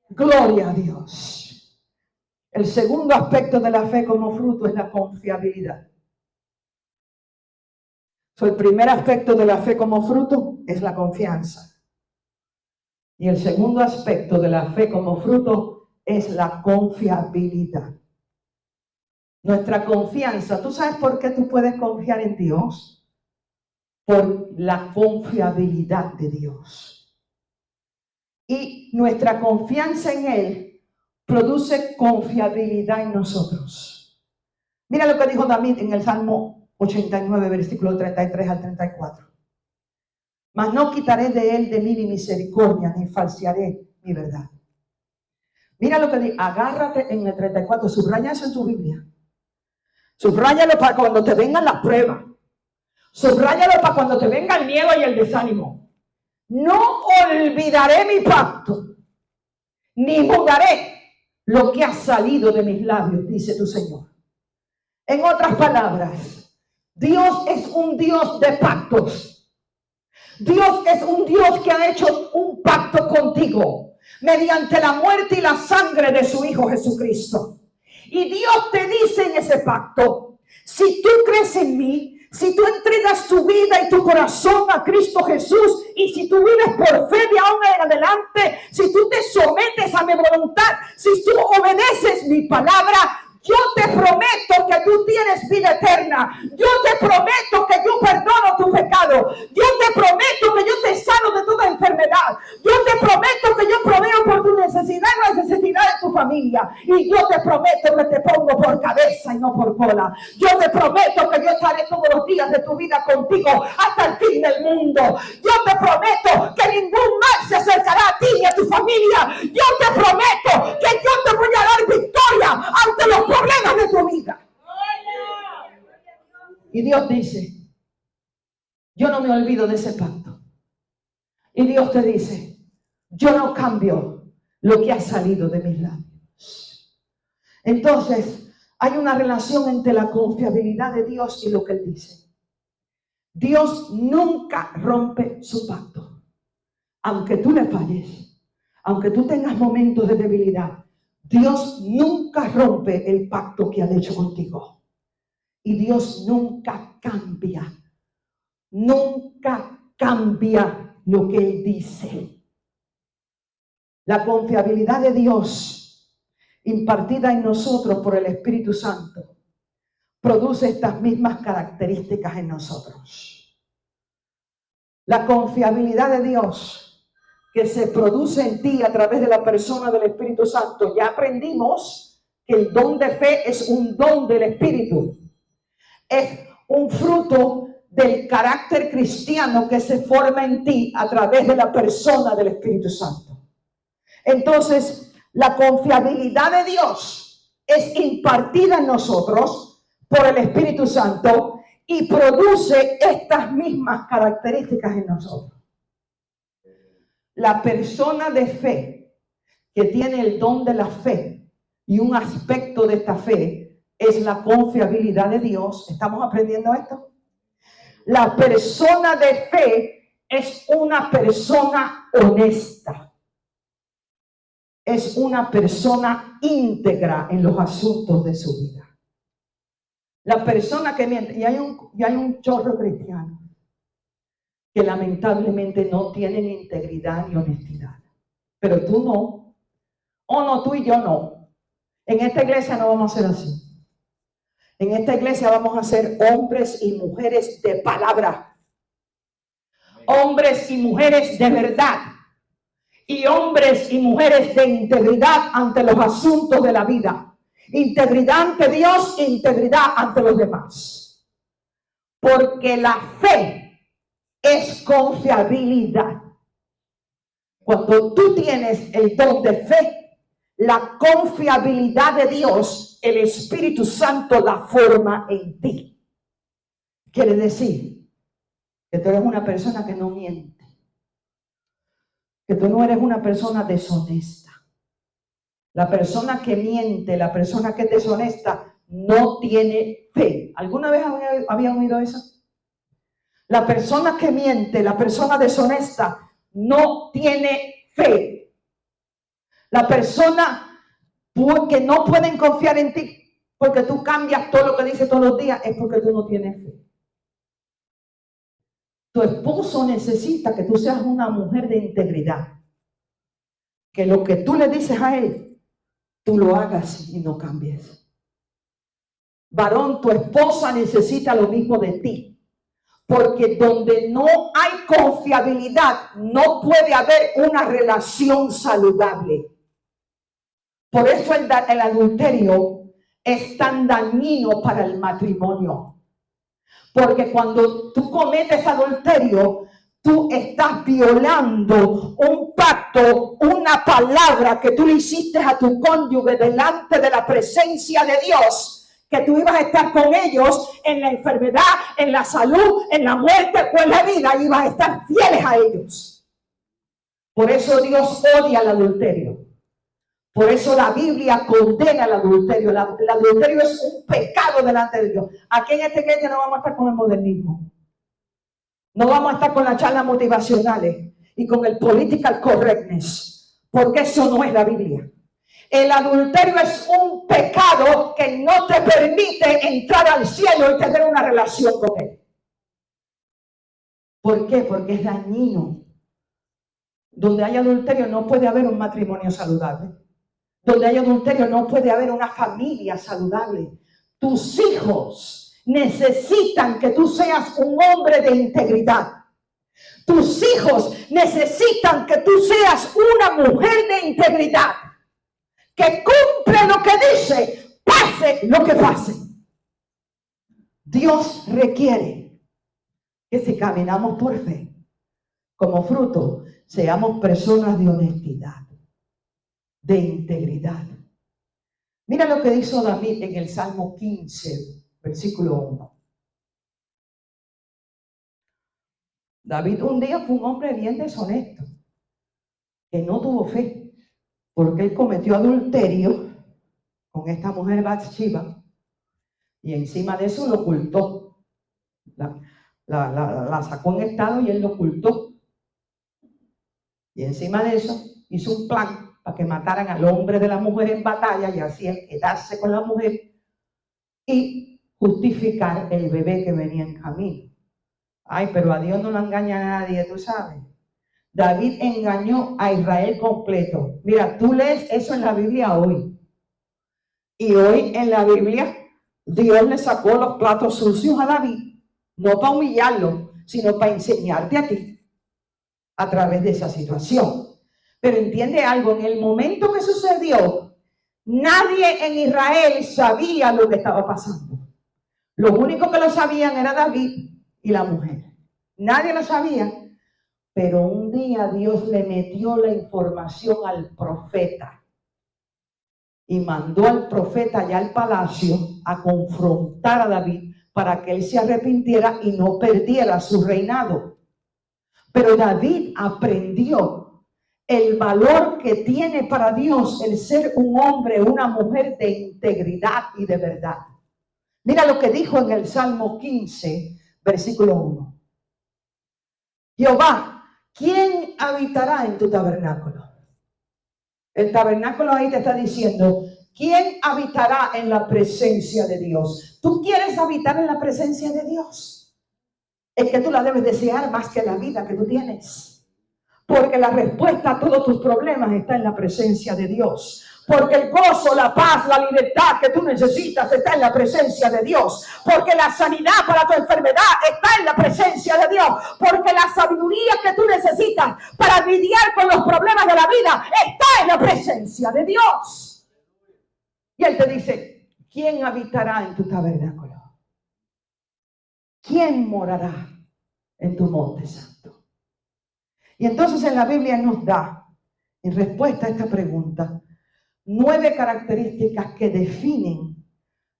Gloria a Dios. El segundo aspecto de la fe como fruto es la confiabilidad. El primer aspecto de la fe como fruto es la confianza. Y el segundo aspecto de la fe como fruto es la confiabilidad. Nuestra confianza, ¿tú sabes por qué tú puedes confiar en Dios? Por la confiabilidad de Dios. Y nuestra confianza en Él produce confiabilidad en nosotros. Mira lo que dijo David en el Salmo 89, versículo 33 al 34. Mas no quitaré de él de mí mi misericordia, ni falsearé mi verdad. Mira lo que dice, agárrate en el 34, subraya eso en tu Biblia. Subráyalo para cuando te vengan las pruebas. Subráyalo para cuando te venga el miedo y el desánimo. No olvidaré mi pacto, ni mudaré lo que ha salido de mis labios, dice tu Señor. En otras palabras, Dios es un Dios de pactos. Dios es un Dios que ha hecho un pacto contigo mediante la muerte y la sangre de su Hijo Jesucristo. Y Dios te dice en ese pacto, si tú crees en mí, si tú entregas tu vida y tu corazón a Cristo Jesús, y si tú vives por fe de ahora en adelante, si tú te sometes a mi voluntad, si tú obedeces mi palabra, yo te prometo que tú tienes vida eterna. Yo te prometo que yo perdono tu pecado. Yo te prometo que yo te sano de toda enfermedad. Yo te prometo que yo proveo por tu necesidad y la necesidad de tu familia. Y yo te prometo que te pongo por cabeza y no por cola. Yo te prometo que yo estaré todos los días de tu vida contigo hasta el fin del mundo. Yo te prometo que ningún mal se acercará a ti y a tu familia. Yo te prometo que yo te voy a dar victoria ante los problemas de tu vida. Y Dios dice, yo no me olvido de ese pacto. Y Dios te dice, yo no cambio lo que ha salido de mis labios. Entonces, hay una relación entre la confiabilidad de Dios y lo que Él dice. Dios nunca rompe su pacto. Aunque tú le falles, aunque tú tengas momentos de debilidad, Dios nunca rompe el pacto que ha hecho contigo. Y Dios nunca cambia lo que Él dice. La confiabilidad de Dios, impartida en nosotros por el Espíritu Santo, produce estas mismas características en nosotros. La confiabilidad de Dios que se produce en ti a través de la persona del Espíritu Santo. Ya aprendimos que el don de fe es un don del Espíritu. Es un fruto del carácter cristiano que se forma en ti a través de la persona del Espíritu Santo. Entonces, la confiabilidad de Dios es impartida en nosotros por el Espíritu Santo y produce estas mismas características en nosotros. La persona de fe que tiene el don de la fe y un aspecto de esta fe es la confiabilidad de Dios. ¿Estamos aprendiendo esto? La persona de fe es una persona honesta. Es una persona íntegra en los asuntos de su vida. La persona que miente, y hay un chorro cristiano que lamentablemente no tienen integridad ni honestidad. Pero tú no. O no, tú y yo no. En esta iglesia no vamos a ser así. En esta iglesia vamos a ser hombres y mujeres de palabra. Hombres y mujeres de verdad. Y hombres y mujeres de integridad ante los asuntos de la vida. Integridad ante Dios, integridad ante los demás. Porque la fe es confiabilidad. Cuando tú tienes el don de fe, la confiabilidad de Dios, el Espíritu Santo la forma en ti. Quiere decir que tú eres una persona que no miente, que tú no eres una persona deshonesta. La persona que miente, la persona que es deshonesta, no tiene fe. ¿Alguna vez habían oído eso? La persona que miente, la persona deshonesta, no tiene fe. La persona que no pueden confiar en ti porque tú cambias todo lo que dice todos los días es porque tú no tienes fe. Tu esposo necesita que tú seas una mujer de integridad. Que lo que tú le dices a él, tú lo hagas y no cambies. Varón, tu esposa necesita lo mismo de ti. Porque donde no hay confiabilidad, no puede haber una relación saludable. Por eso el adulterio es tan dañino para el matrimonio. Porque cuando tú cometes adulterio, tú estás violando un pacto, una palabra que tú le hiciste a tu cónyuge delante de la presencia de Dios. Que tú ibas a estar con ellos en la enfermedad, en la salud, en la muerte o en la vida, y ibas a estar fieles a ellos. Por eso Dios odia el adulterio. Por eso la Biblia condena el adulterio. El adulterio es un pecado delante de Dios. Aquí en esta iglesia no vamos a estar con el modernismo. No vamos a estar con las charlas motivacionales y con el political correctness. Porque eso no es la Biblia. El adulterio es un pecado que no te permite entrar al cielo y tener una relación con Él. ¿Por qué? Porque es dañino. Donde hay adulterio no puede haber un matrimonio saludable. Donde hay adulterio no puede haber una familia saludable. Tus hijos necesitan que tú seas un hombre de integridad. Tus hijos necesitan que tú seas una mujer de integridad. Que cumple lo que dice, pase lo que pase. Dios requiere que si caminamos por fe, como fruto, seamos personas de honestidad, de integridad. Mira lo que dijo David en el Salmo 15, versículo 1. David un día fue un hombre bien deshonesto, que no tuvo fe, porque él cometió adulterio con esta mujer Bathsheba y encima de eso lo ocultó. La sacó en estado y él lo ocultó. Y encima de eso hizo un plan para que mataran al hombre de la mujer en batalla y así él quedarse con la mujer y justificar el bebé que venía en camino. Ay, pero a Dios no lo engaña a nadie, tú sabes. David engañó a Israel completo. Mira, tú lees eso en la Biblia hoy. Y hoy en la Biblia, Dios le sacó los platos sucios a David, no para humillarlo, sino para enseñarte a ti. a través de esa situación. Pero entiende algo, en el momento que sucedió, nadie en Israel sabía lo que estaba pasando. Los únicos que lo sabían era David y la mujer. Nadie lo sabía, pero un día Dios le metió la información al profeta y mandó al profeta allá al palacio a confrontar a David para que él se arrepintiera y no perdiera su reinado. Pero David aprendió el valor que tiene para Dios el ser un hombre, una mujer de integridad y de verdad. Mira lo que dijo en el Salmo 15, versículo 1. Jehová, ¿quién habitará en tu tabernáculo? El tabernáculo ahí te está diciendo, ¿quién habitará en la presencia de Dios? ¿Tú quieres habitar en la presencia de Dios? Es que tú la debes desear más que la vida que tú tienes. Porque la respuesta a todos tus problemas está en la presencia de Dios. Porque el gozo, la paz, la libertad que tú necesitas está en la presencia de Dios. Porque la sanidad para tu enfermedad está en la presencia de Dios. Porque la sabiduría que tú necesitas para lidiar con los problemas de la vida está en la presencia de Dios. Y Él te dice, ¿quién habitará en tu tabernáculo? ¿Quién morará en tu monte santo? Y entonces en la Biblia nos da, en respuesta a esta pregunta, 9 características que definen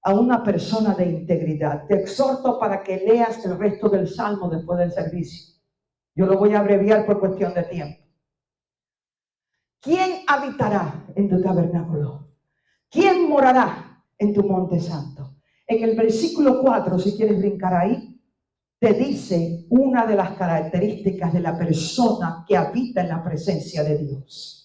a una persona de integridad. Te exhorto para que leas el resto del Salmo después del servicio. Yo lo voy a abreviar por cuestión de tiempo. ¿Quién habitará en tu tabernáculo? ¿Quién morará en tu monte santo? En el versículo 4, si quieres brincar ahí, te dice una de las características de la persona que habita en la presencia de Dios.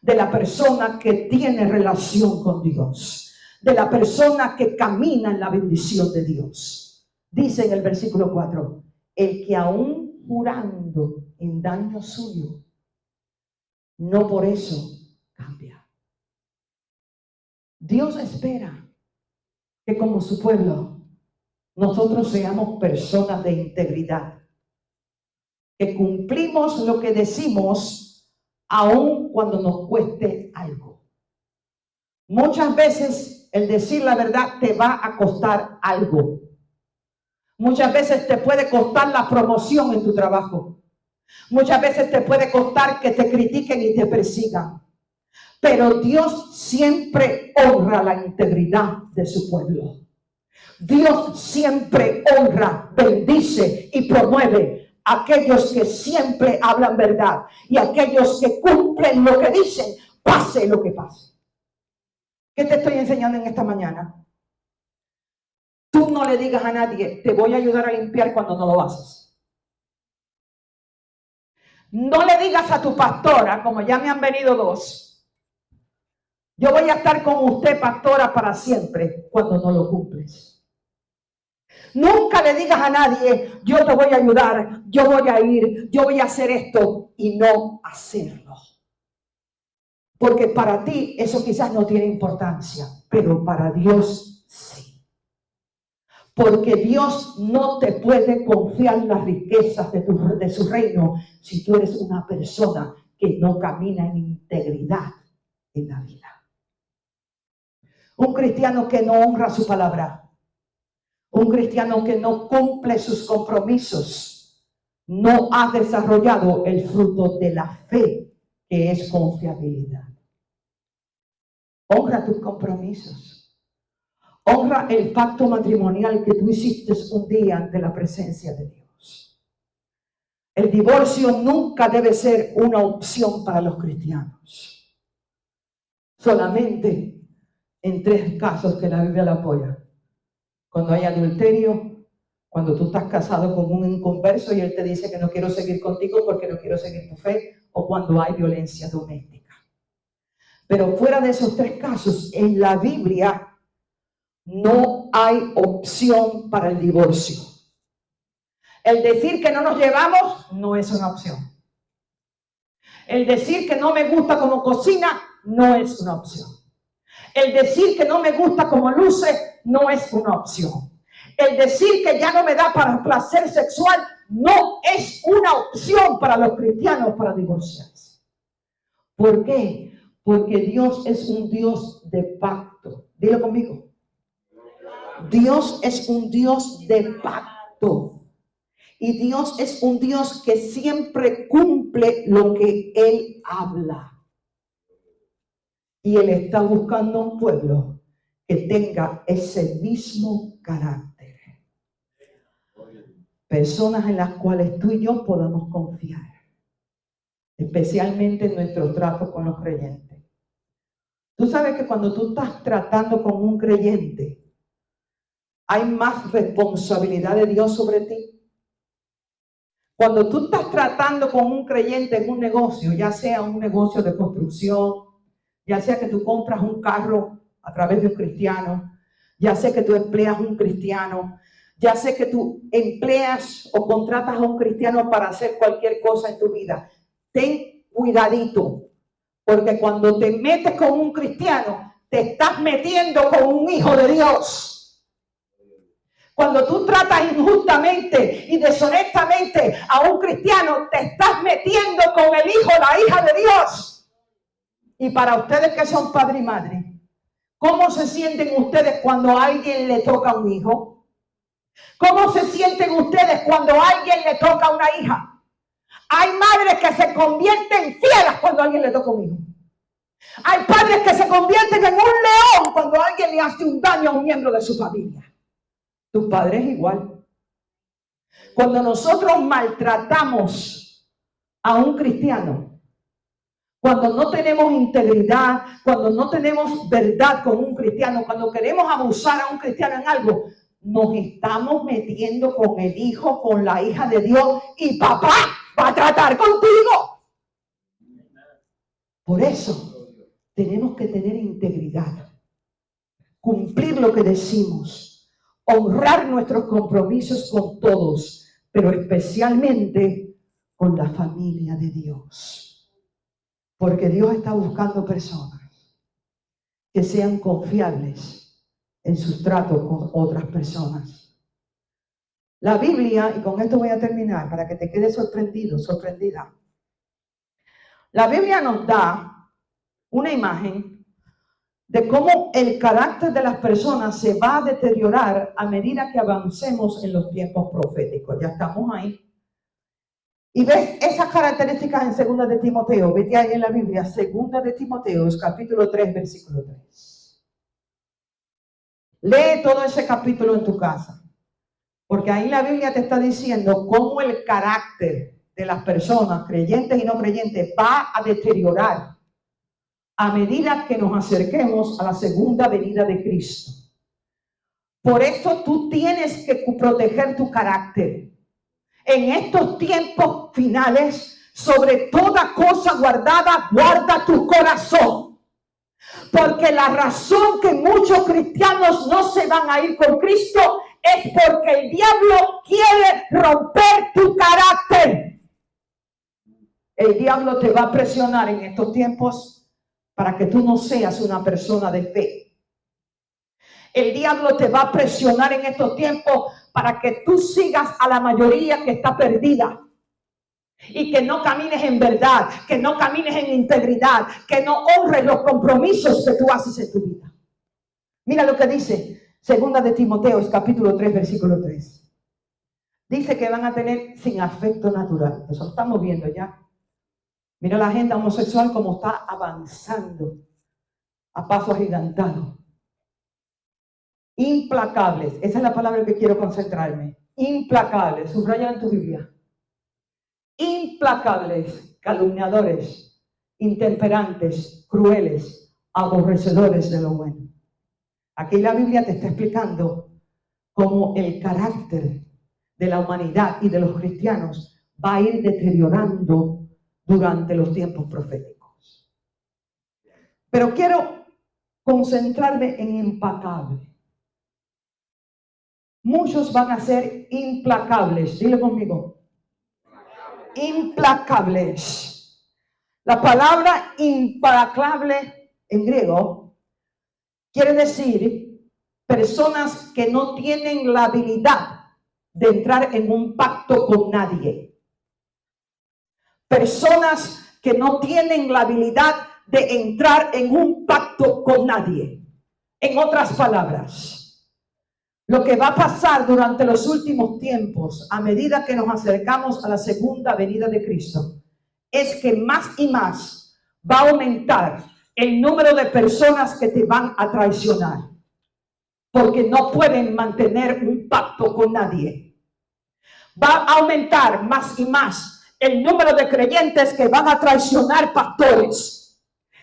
De la persona que tiene relación con Dios, de la persona que camina en la bendición de Dios. Dice en el versículo 4, el que aún jurando en daño suyo, no por eso cambia. Dios espera que como su pueblo, nosotros seamos personas de integridad, que cumplimos lo que decimos aun cuando nos cueste algo. Muchas veces el decir la verdad te va a costar algo. Muchas veces te puede costar la promoción en tu trabajo. Muchas veces te puede costar que te critiquen y te persigan. Pero Dios siempre honra la integridad de su pueblo. Dios siempre honra, bendice y promueve aquellos que siempre hablan verdad y aquellos que cumplen lo que dicen, pase lo que pase. ¿Qué te estoy enseñando en esta mañana? Tú no le digas a nadie, te voy a ayudar a limpiar cuando no lo haces. No le digas a tu pastora, como ya me han venido 2, yo voy a estar con usted, pastora, para siempre, cuando no lo cumples. Nunca le digas a nadie, yo te voy a ayudar, yo voy a ir, yo voy a hacer esto y no hacerlo. Porque para ti eso quizás no tiene importancia, pero para Dios sí. Porque Dios no te puede confiar las riquezas de su reino si tú eres una persona que no camina en integridad en la vida. Un cristiano que no honra su palabra. Un cristiano que no cumple sus compromisos no ha desarrollado el fruto de la fe, que es confiabilidad. Honra tus compromisos. Honra el pacto matrimonial que tú hiciste un día ante la presencia de Dios. El divorcio nunca debe ser una opción para los cristianos. Solamente en 3 casos que la Biblia la apoya. Cuando hay adulterio, cuando tú estás casado con un inconverso y él te dice que no quiero seguir contigo porque no quiero seguir tu fe, o cuando hay violencia doméstica. Pero fuera de esos 3 casos, en la Biblia no hay opción para el divorcio. El decir que no nos llevamos no es una opción. El decir que no me gusta como cocina no es una opción. El decir que no me gusta como luce no es una opción. El decir que ya no me da para placer sexual no es una opción para los cristianos para divorciarse. ¿Por qué? Porque Dios es un Dios de pacto. Dilo conmigo. Dios es un Dios de pacto. Y Dios es un Dios que siempre cumple lo que Él habla. Y Él está buscando un pueblo que tenga ese mismo carácter. Personas en las cuales tú y yo podamos confiar. Especialmente en nuestro trato con los creyentes. Tú sabes que cuando tú estás tratando con un creyente, hay más responsabilidad de Dios sobre ti. Cuando tú estás tratando con un creyente en un negocio, ya sea un negocio de construcción, ya sea que tú compras un carro a través de un cristiano, ya sea que tú empleas un cristiano, ya sea que tú empleas o contratas a un cristiano para hacer cualquier cosa en tu vida, ten cuidadito, porque cuando te metes con un cristiano, te estás metiendo con un hijo de Dios. Cuando tú tratas injustamente y deshonestamente a un cristiano, te estás metiendo con el hijo o la hija de Dios. Y para ustedes que son padre y madre, ¿cómo se sienten ustedes cuando a alguien le toca un hijo? ¿Cómo se sienten ustedes cuando a alguien le toca una hija? Hay madres que se convierten fieras cuando a alguien le toca un hijo. Hay padres que se convierten en un león cuando alguien le hace un daño a un miembro de su familia. Tu padre es igual. Cuando nosotros maltratamos a un cristiano, cuando no tenemos integridad, cuando no tenemos verdad con un cristiano, cuando queremos abusar a un cristiano en algo, nos estamos metiendo con el hijo, con la hija de Dios, y papá va a tratar contigo. Por eso tenemos que tener integridad, cumplir lo que decimos, honrar nuestros compromisos con todos, pero especialmente con la familia de Dios. Porque Dios está buscando personas que sean confiables en sus tratos con otras personas. La Biblia, y con esto voy a terminar para que te quedes sorprendido, sorprendida. La Biblia nos da una imagen de cómo el carácter de las personas se va a deteriorar a medida que avancemos en los tiempos proféticos. Ya estamos ahí. Y ves esas características en 2 de Timoteo. Vete ahí en la Biblia, 2 de Timoteo, capítulo 3, versículo 3. Lee todo ese capítulo en tu casa. Porque ahí la Biblia te está diciendo cómo el carácter de las personas, creyentes y no creyentes, va a deteriorar a medida que nos acerquemos a la segunda venida de Cristo. Por eso tú tienes que proteger tu carácter. En estos tiempos finales, sobre toda cosa guardada, guarda tu corazón. Porque la razón que muchos cristianos no se van a ir con Cristo es porque el diablo quiere romper tu carácter. El diablo te va a presionar en estos tiempos para que tú no seas una persona de fe. El diablo te va a presionar en estos tiempos para que tú sigas a la mayoría que está perdida. Y que no camines en verdad, que no camines en integridad, que no honres los compromisos que tú haces en tu vida. Mira lo que dice 2 de Timoteo, capítulo 3, versículo 3. Dice que van a tener sin afecto natural. Eso lo estamos viendo ya. Mira la agenda homosexual como está avanzando a paso agigantado. Implacables. Esa es la palabra en que quiero concentrarme. Implacables. Subraya en tu Biblia. Implacables, calumniadores, intemperantes, crueles, aborrecedores de lo bueno. Aquí la Biblia te está explicando cómo el carácter de la humanidad y de los cristianos va a ir deteriorando durante los tiempos proféticos. Pero quiero concentrarme en implacable. Muchos van a ser implacables. Dile conmigo. Implacables. La palabra implacable en griego quiere decir personas que no tienen la habilidad de entrar en un pacto con nadie. Personas que no tienen la habilidad de entrar en un pacto con nadie. En otras palabras, lo que va a pasar durante los últimos tiempos, a medida que nos acercamos a la segunda venida de Cristo, es que más y más va a aumentar el número de personas que te van a traicionar, porque no pueden mantener un pacto con nadie. Va a aumentar más y más el número de creyentes que van a traicionar pastores,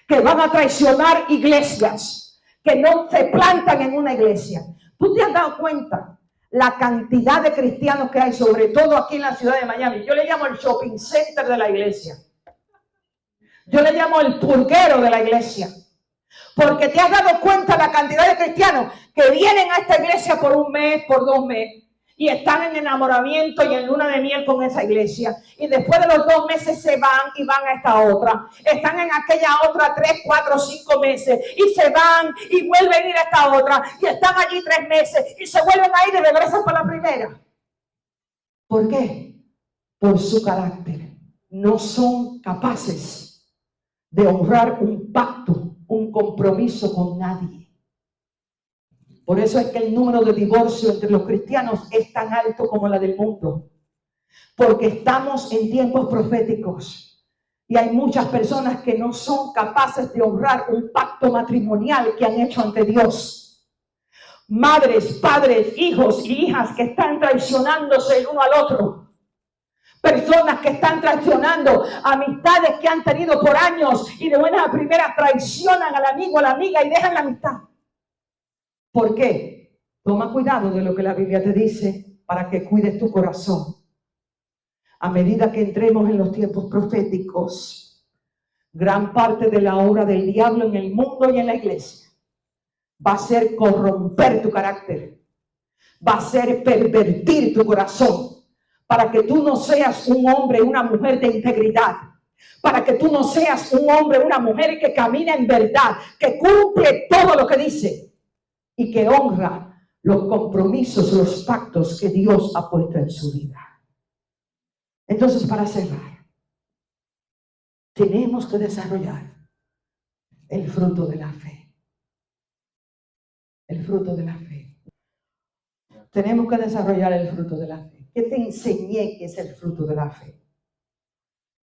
que van a traicionar iglesias, que no se plantan en una iglesia. ¿Tú te has dado cuenta la cantidad de cristianos que hay, sobre todo aquí en la ciudad de Miami? Yo le llamo el shopping center de la iglesia. Yo le llamo el purguero de la iglesia. Porque te has dado cuenta la cantidad de cristianos que vienen a esta iglesia por un mes, por 2 meses, y están en enamoramiento y en luna de miel con esa iglesia. Y después de los 2 meses se van y van a esta otra. Están en aquella otra 3, 4, 5 meses y se van y vuelven a ir a esta otra. Y están allí 3 meses y se vuelven a ir y regresan para la primera. ¿Por qué? Por su carácter. No son capaces de honrar un pacto, un compromiso con nadie. Por eso es que el número de divorcios entre los cristianos es tan alto como la del mundo. Porque estamos en tiempos proféticos y hay muchas personas que no son capaces de honrar un pacto matrimonial que han hecho ante Dios. Madres, padres, hijos y hijas que están traicionándose el uno al otro. Personas que están traicionando amistades que han tenido por años y de buenas a primeras traicionan al amigo, a la amiga y dejan la amistad. ¿Por qué? Toma cuidado de lo que la Biblia te dice para que cuides tu corazón. A medida que entremos en los tiempos proféticos, gran parte de la obra del diablo en el mundo y en la iglesia va a ser corromper tu carácter, va a ser pervertir tu corazón, para que tú no seas un hombre, una mujer de integridad, para que tú no seas un hombre, una mujer que camina en verdad, que cumple todo lo que dice y que honra los compromisos, los pactos que Dios ha puesto en su vida. Entonces, para cerrar, tenemos que desarrollar el fruto de la fe. El fruto de la fe. Tenemos que desarrollar el fruto de la fe. ¿Qué te enseñé que es el fruto de la fe?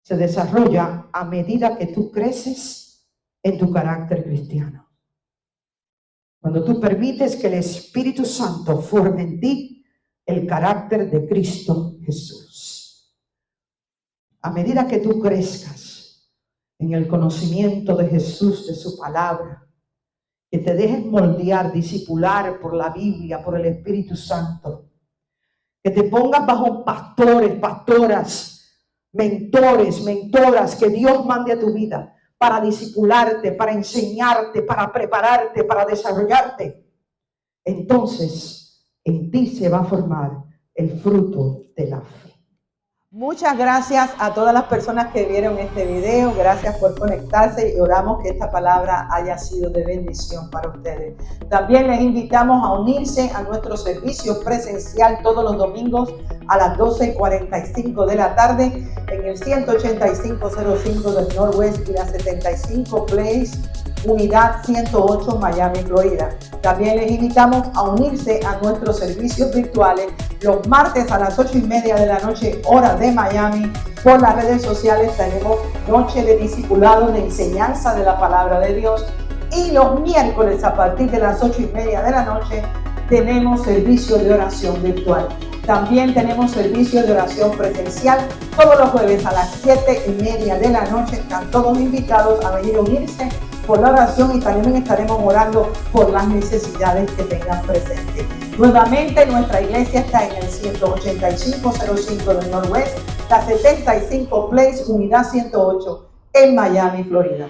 Se desarrolla a medida que tú creces en tu carácter cristiano. Cuando tú permites que el Espíritu Santo forme en ti el carácter de Cristo Jesús. A medida que tú crezcas en el conocimiento de Jesús, de su palabra, que te dejes moldear, discipular por la Biblia, por el Espíritu Santo, que te pongas bajo pastores, pastoras, mentores, mentoras, que Dios mande a tu vida para discipularte, para enseñarte, para prepararte, para desarrollarte. Entonces, en ti se va a formar el fruto de la fe. Muchas gracias a todas las personas que vieron este video. Gracias por conectarse y oramos que esta palabra haya sido de bendición para ustedes. También les invitamos a unirse a nuestro servicio presencial todos los domingos a las 12:45 de la tarde en el 18505 del Northwest y la 75 Place, Unidad 108, Miami, Florida. También les invitamos a unirse a nuestros servicios virtuales los martes a las 8:30 de la noche, hora de Miami. Por las redes sociales tenemos noche de discipulado, de enseñanza de la palabra de Dios. Y los miércoles a partir de las 8:30 de la noche tenemos servicio de oración virtual. También tenemos servicio de oración presencial todos los jueves a las 7:30 de la noche. Están todos invitados a venir a unirse por la oración y también estaremos orando por las necesidades que tengan presentes. Nuevamente, nuestra iglesia está en el 18505 del Northwest, la 75 Place, Unidad 108, en Miami, Florida.